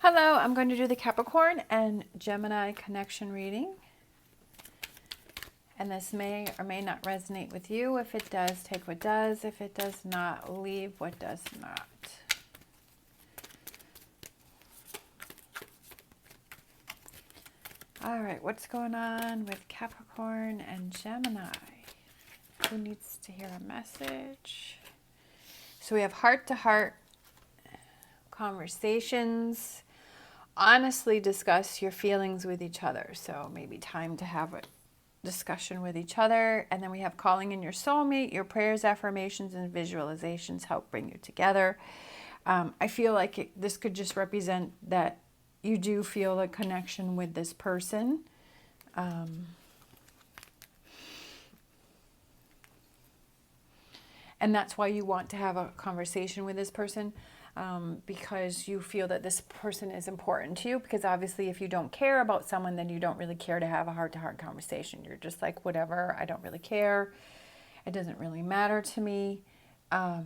Hello, I'm going to do the Capricorn and Gemini connection reading. And this may or may not resonate with you. If it does, take what does. If it does not, leave what does not. All right, what's going on with Capricorn and Gemini? Who needs to hear a message? So we have heart-to-heart conversations. Honestly discuss your feelings with each other. So maybe time to have a discussion with each other. And then we have calling in your soulmate. Your prayers, affirmations, and visualizations help bring you together. I feel like this could just represent that you do feel a connection with this person. And that's why you want to have a conversation with this person, because you feel that this person is important to you. Because obviously if you don't care about someone, then you don't really care to have a heart-to-heart conversation. You're just like, whatever, I don't really care. It doesn't really matter to me. But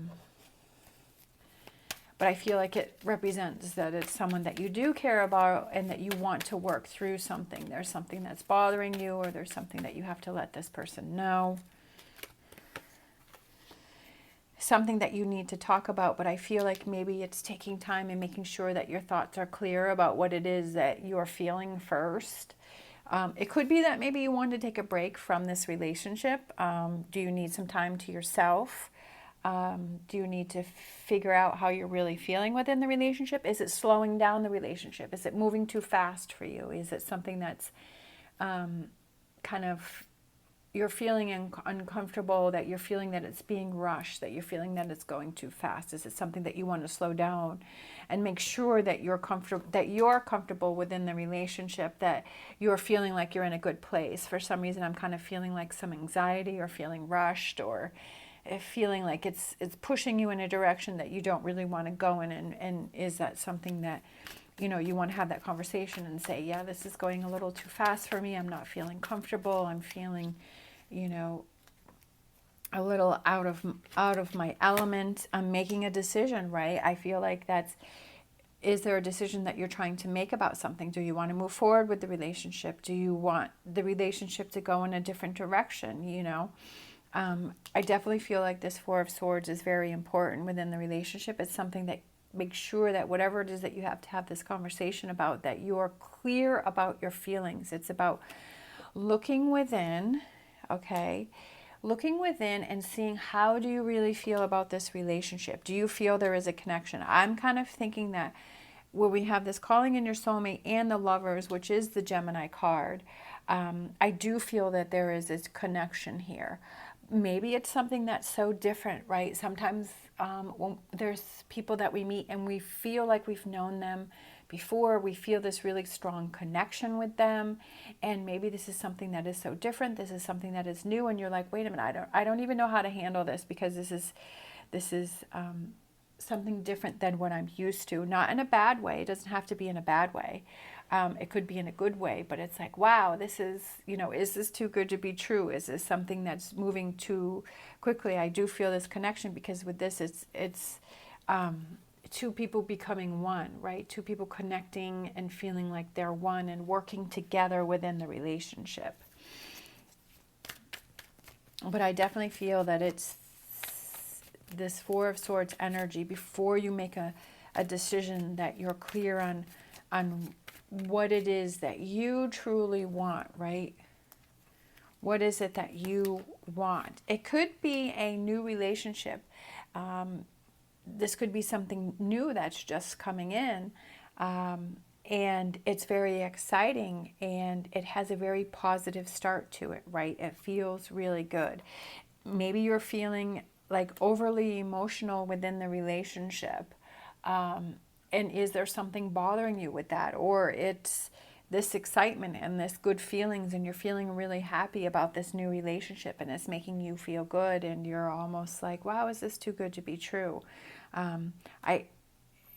I feel like it represents that it's someone that you do care about and that you want to work through something. There's something that's bothering you, or there's something that you have to let this person know. Something that you need to talk about, but I feel like maybe it's taking time and making sure that your thoughts are clear about what it is that you're feeling first. It could be that maybe you want to take a break from this relationship. Do you need some time to yourself? Do you need to figure out how you're really feeling within the relationship? Is it slowing down the relationship? Is it moving too fast for you? Is it something that's kind of, you're feeling uncomfortable, that you're feeling that it's being rushed, that you're feeling that it's going too fast? Is it something that you want to slow down and make sure that you're comfortable within the relationship, that you're feeling like you're in a good place? For some reason, I'm kind of feeling like some anxiety, or feeling rushed, or feeling like it's pushing you in a direction that you don't really want to go in. And is that something that, you know, you want to have that conversation and say, yeah, this is going a little too fast for me. I'm not feeling comfortable. I'm feeling, you know, a little out of my element. I'm making a decision, right? I feel like is there a decision that you're trying to make about something? Do you want to move forward with the relationship? Do you want the relationship to go in a different direction, you know? I definitely feel like this Four of Swords is very important within the relationship. It's something that makes sure that whatever it is that you have to have this conversation about, that you are clear about your feelings. It's about looking within, okay? Looking within and seeing, how do you really feel about this relationship? Do you feel there is a connection? I'm kind of thinking that where we have this calling in your soulmate and the Lovers, which is the Gemini card, I do feel that there is this connection here. Maybe it's something that's so different, right? Sometimes when there's people that we meet and we feel like we've known them before, we feel this really strong connection with them, and maybe this is something that is so different. This is something that is new, and you're like, wait a minute, I don't even know how to handle this, because this is something different than what I'm used to. Not in a bad way. It doesn't have to be in a bad way. It could be in a good way, but it's like, wow, this is, you know, is this too good to be true? Is this something that's moving too quickly? I do feel this connection, because with this, it's two people becoming one, right? Two people connecting and feeling like they're one and working together within the relationship. But I definitely feel that it's this Four of Swords energy. Before you make a decision, that you're clear on what it is that you truly want, right? What is it that you want? It could be a new relationship. This could be something new that's just coming in, and it's very exciting, and it has a very positive start to it, right? It feels really good. Maybe you're feeling like overly emotional within the relationship. And is there something bothering you with that? Or it's this excitement and this good feelings, and you're feeling really happy about this new relationship, and it's making you feel good, and you're almost like, wow, is this too good to be true?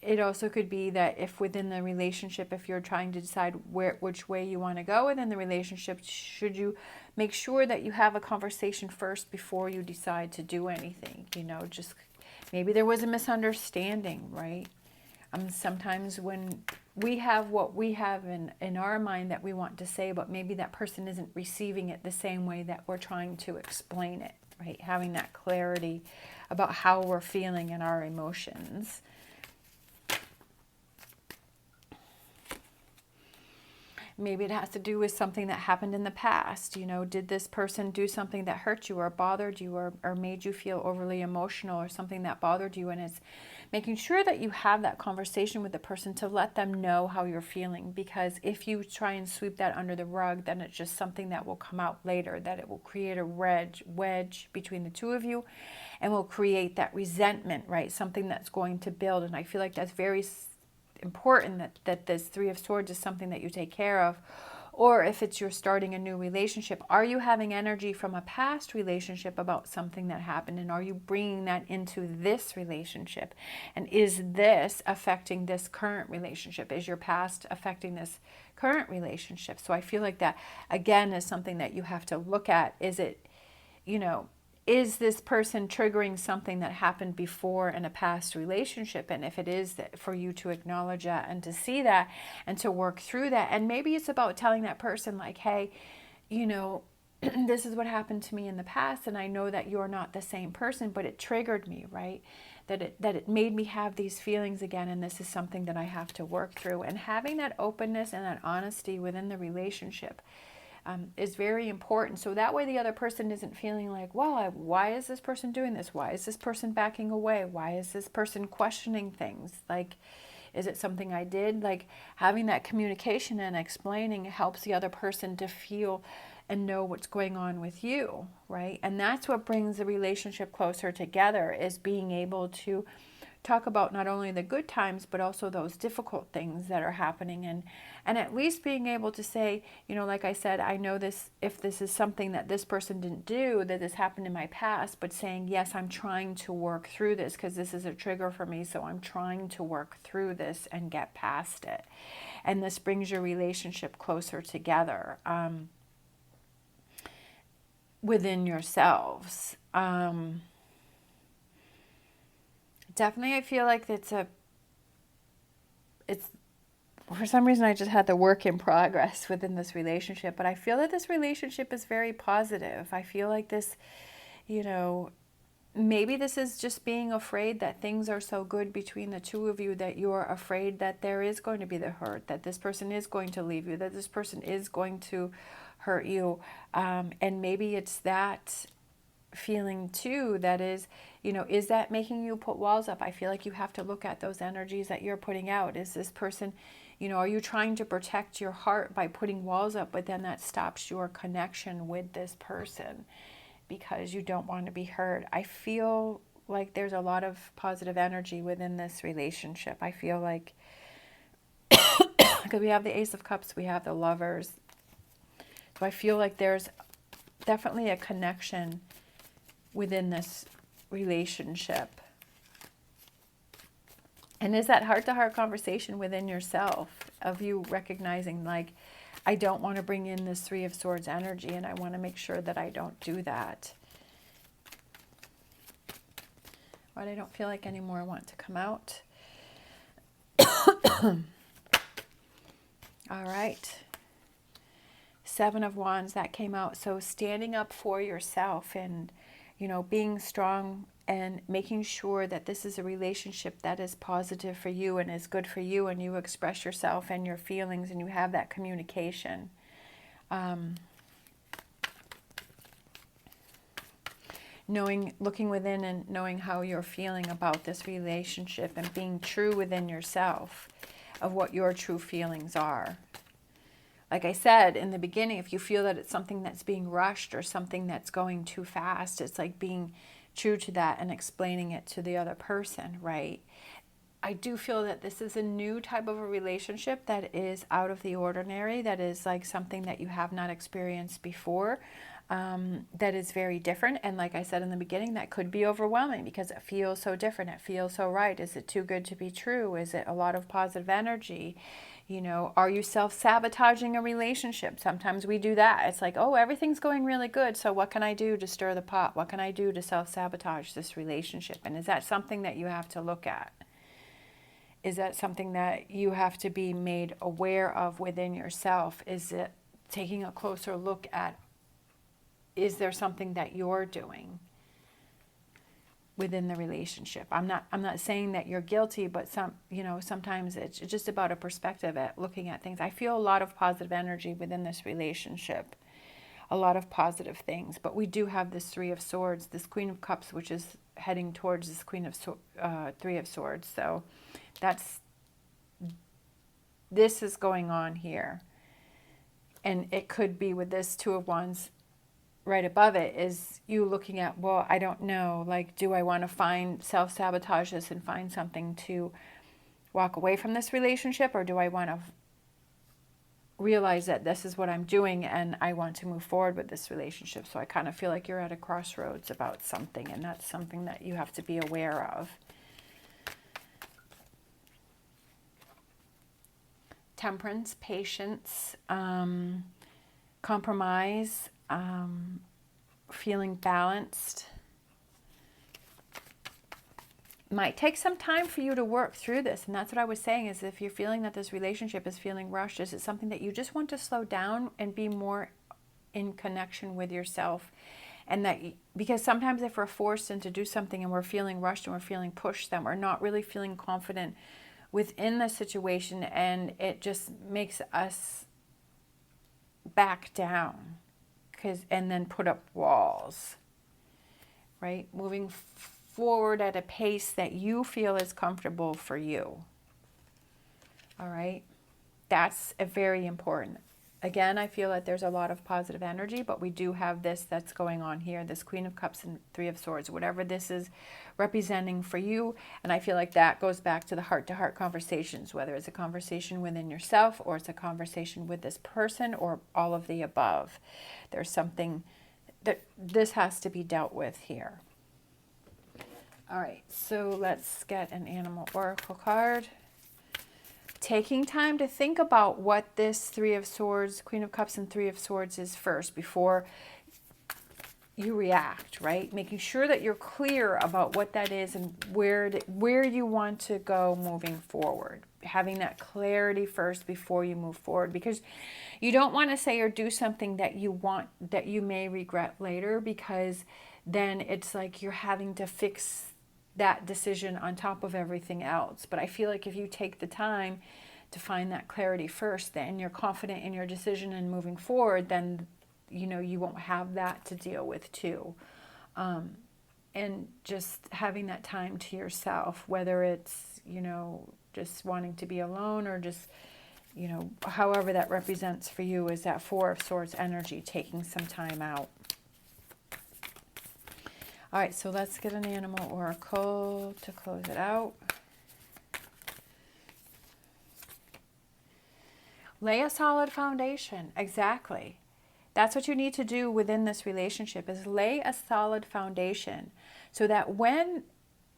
It also could be that if within the relationship, if you're trying to decide which way you want to go within the relationship, should you make sure that you have a conversation first before you decide to do anything? You know, just maybe there was a misunderstanding, right? Sometimes when we have what we have in our mind that we want to say, but maybe that person isn't receiving it the same way that we're trying to explain it, right? Having that clarity about how we're feeling and our emotions. Maybe it has to do with something that happened in the past. You know, did this person do something that hurt you or bothered you or made you feel overly emotional, or something that bothered you? And it's making sure that you have that conversation with the person to let them know how you're feeling. Because if you try and sweep that under the rug, then it's just something that will come out later, that it will create a wedge between the two of you and will create that resentment, right? Something that's going to build. And I feel like that's very important, that this Three of Swords is something that you take care of. Or if it's you're starting a new relationship, are you having energy from a past relationship about something that happened, and are you bringing that into this relationship? And is this affecting this current relationship? Is your past affecting this current relationship? So I feel like that again is something that you have to look at. Is it, you know, is this person triggering something that happened before in a past relationship? And if it is, that for you to acknowledge that and to see that and to work through that. And maybe it's about telling that person like, hey, you know, this is what happened to me in the past, and I know that you're not the same person, but it triggered me, right? That it made me have these feelings again, and this is something that I have to work through. And having that openness and that honesty within the relationship is very important. So that way the other person isn't feeling like, well, why is this person doing this? Why is this person backing away? Why is this person questioning things? Like, is it something I did? Like, having that communication and explaining helps the other person to feel and know what's going on with you, right? And that's what brings the relationship closer together, is being able to talk about not only the good times, but also those difficult things that are happening. And at least being able to say, you know, like I said, I know this, if this is something that this person didn't do, that this happened in my past, but saying, yes, I'm trying to work through this because this is a trigger for me. So I'm trying to work through this and get past it. And this brings your relationship closer together within yourselves. Definitely, I feel like it's for some reason I just had the work in progress within this relationship, but I feel that this relationship is very positive. I feel like this, you know, maybe this is just being afraid that things are so good between the two of you that you're afraid that there is going to be the hurt, that this person is going to leave you, that this person is going to hurt you. And maybe it's that feeling too that is, you know, is that making you put walls up? I feel like you have to look at those energies that you're putting out. Is this person, you know, are you trying to protect your heart by putting walls up, but then that stops your connection with this person because you don't want to be hurt? I feel like there's a lot of positive energy within this relationship. I feel like, because we have the Ace of Cups, we have the Lovers. So I feel like there's definitely a connection within this relationship. And is that heart-to-heart conversation within yourself of you recognizing, like, I don't want to bring in this Three of Swords energy, and I want to make sure that I don't do that. But I don't feel like any more want to come out. All right. Seven of Wands, that came out. So standing up for yourself and, you know, being strong and making sure that this is a relationship that is positive for you and is good for you, and you express yourself and your feelings and you have that communication. Looking within and knowing how you're feeling about this relationship and being true within yourself of what your true feelings are. Like I said in the beginning, if you feel that it's something that's being rushed or something that's going too fast, it's like being true to that and explaining it to the other person, right? I do feel that this is a new type of a relationship that is out of the ordinary, that is like something that you have not experienced before, that is very different. And like I said in the beginning, that could be overwhelming because it feels so different. It feels so right. Is it too good to be true? Is it a lot of positive energy? You know, are you self-sabotaging a relationship? Sometimes we do that. It's like, oh, everything's going really good, so what can I do to stir the pot? What can I do to self-sabotage this relationship? And is that something that you have to look at? Is that something that you have to be made aware of within yourself? Is it taking a closer look at, is there something that you're doing within the relationship? I'm not saying that you're guilty, but sometimes it's just about a perspective at looking at things. I feel a lot of positive energy within this relationship, a lot of positive things, but we do have this Three of Swords, this Queen of Cups, which is heading towards this Three of Swords. So this is going on here. And it could be with this Two of Wands right above it, is you looking at, well, I don't know, like, do I want to self-sabotage this and find something to walk away from this relationship, or do I want to realize that this is what I'm doing and I want to move forward with this relationship? So I kind of feel like you're at a crossroads about something, and that's something that you have to be aware of. Temperance, patience, compromise, feeling balanced. Might take some time for you to work through this, and that's what I was saying, is if you're feeling that this relationship is feeling rushed, is it something that you just want to slow down and be more in connection with yourself? And that, because sometimes if we're forced into do something and we're feeling rushed and we're feeling pushed, then we're not really feeling confident within the situation, and it just makes us back down and then put up walls, right? Moving forward at a pace that you feel is comfortable for you. All right, that's a very important. Again, I feel that there's a lot of positive energy, but we do have this that's going on here, this Queen of Cups and Three of Swords, whatever this is representing for you. And I feel like that goes back to the heart-to-heart conversations, whether it's a conversation within yourself or it's a conversation with this person or all of the above. There's something that this has to be dealt with here. All right, so let's get an animal oracle card. Taking time to think about what this Three of Swords, Queen of Cups and Three of Swords is first before you react, right? Making sure that you're clear about what that is and where you want to go moving forward. Having that clarity first before you move forward, because you don't want to say or do something that you may regret later, because then it's like you're having to fix that decision on top of everything else. But I feel like if you take the time to find that clarity first, then you're confident in your decision and moving forward, then you won't have that to deal with too. And just having that time to yourself, whether it's just wanting to be alone, or just however that represents for you, is that Four of Swords energy, taking some time out. All right, so let's get an animal oracle to close it out. Lay a solid foundation. Exactly. That's what you need to do within this relationship, is lay a solid foundation, so that when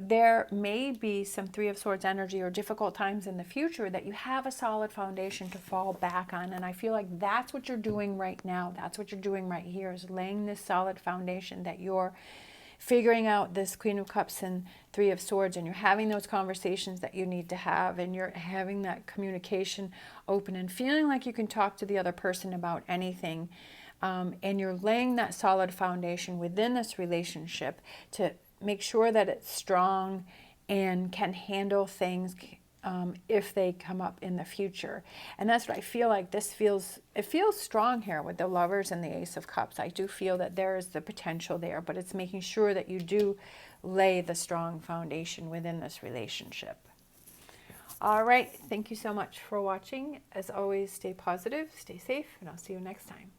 there may be some Three of Swords energy or difficult times in the future, that you have a solid foundation to fall back on. And I feel like that's what you're doing right now. That's what you're doing right here, is laying this solid foundation, that you're figuring out this Queen of Cups and Three of Swords, and you're having those conversations that you need to have, and you're having that communication open and feeling like you can talk to the other person about anything. And you're laying that solid foundation within this relationship to make sure that it's strong and can handle things if they come up in the future. And that's what I feel like it feels strong here with the Lovers and the Ace of Cups. I do feel that there is the potential there, but it's making sure that you do lay the strong foundation within this relationship. All right, thank you so much for watching. As always, stay positive, stay safe, and I'll see you next time.